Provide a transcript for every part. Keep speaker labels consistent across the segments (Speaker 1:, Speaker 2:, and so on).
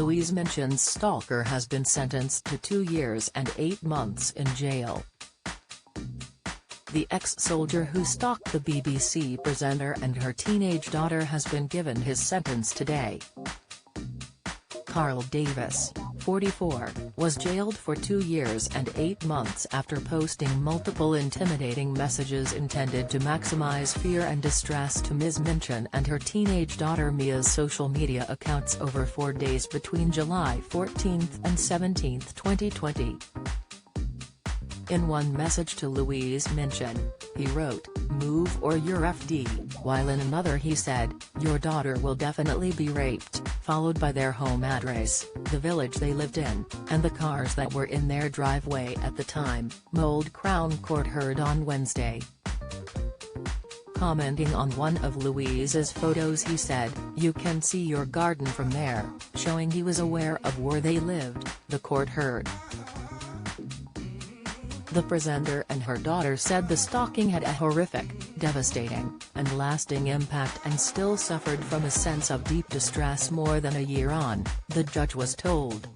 Speaker 1: Louise Minchin's stalker has been sentenced to 2 years and 8 months in jail. The ex-soldier who stalked the BBC presenter and her teenage daughter has been given his sentence today. Carl Davis, 44, was jailed for 2 years and 8 months after posting multiple intimidating messages intended to maximize fear and distress to Ms. Minchin and her teenage daughter Mia's social media accounts over 4 days between July 14 and 17, 2020. In one message to Louise Minchin, he wrote, "Move or you're FD," while in another he said, "Your daughter will definitely be raped," followed by their home address, the village they lived in, and the cars that were in their driveway at the time. Old Crown Court heard on Wednesday. Commenting on one of Louise's photos he said, "You can see your garden from there," showing he was aware of where they lived, the court heard. The presenter and her daughter said the stalking had a horrific, devastating, and lasting impact and still suffered from a sense of deep distress more than a year on, the judge was told.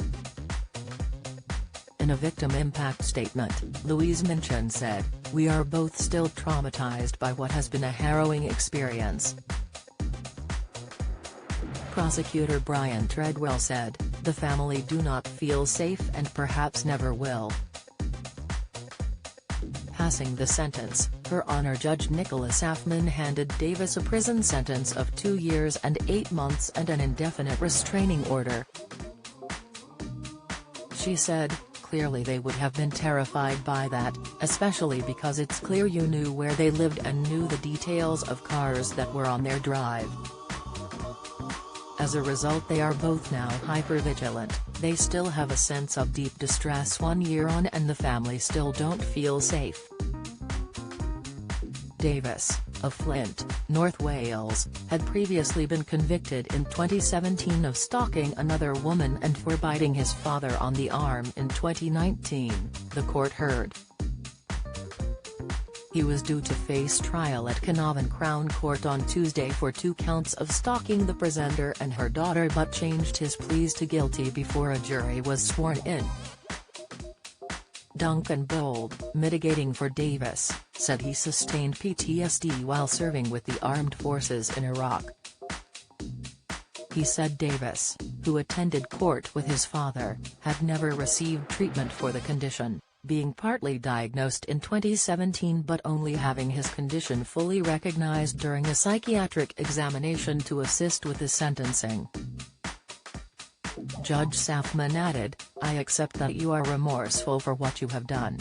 Speaker 1: In a victim impact statement, Louise Minchin said, "We are both still traumatized by what has been a harrowing experience." Prosecutor Brian Treadwell said, "The family do not feel safe and perhaps never will." Passing the sentence, Her Honor Judge Nicholas Affman handed Davis a prison sentence of 2 years and 8 months and an indefinite restraining order. She said, "Clearly they would have been terrified by that, especially because it's clear you knew where they lived and knew the details of cars that were on their drive. As a result they are both now hypervigilant, they still have a sense of deep distress 1 year on and the family still don't feel safe." Davis, of Flint, North Wales, had previously been convicted in 2017 of stalking another woman and for biting his father on the arm in 2019, the court heard. He was due to face trial at Carnarvon Crown Court on Tuesday for 2 counts of stalking the presenter and her daughter but changed his pleas to guilty before a jury was sworn in. Duncan Bold, mitigating for Davis, said he sustained PTSD while serving with the armed forces in Iraq. He said Davis, who attended court with his father, had never received treatment for the condition, being partly diagnosed in 2017 but only having his condition fully recognized during a psychiatric examination to assist with his sentencing. Judge Affman added, "I accept that you are remorseful for what you have done.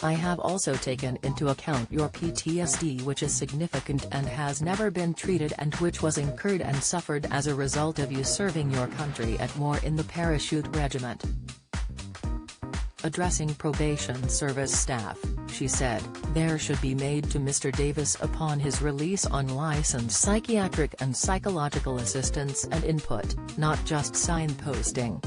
Speaker 1: I have also taken into account your PTSD, which is significant and has never been treated and which was incurred and suffered as a result of you serving your country at war in the Parachute Regiment." Addressing probation service staff, she said, "There should be made to Mr. Davis upon his release unlicensed psychiatric and psychological assistance and input, not just signposting."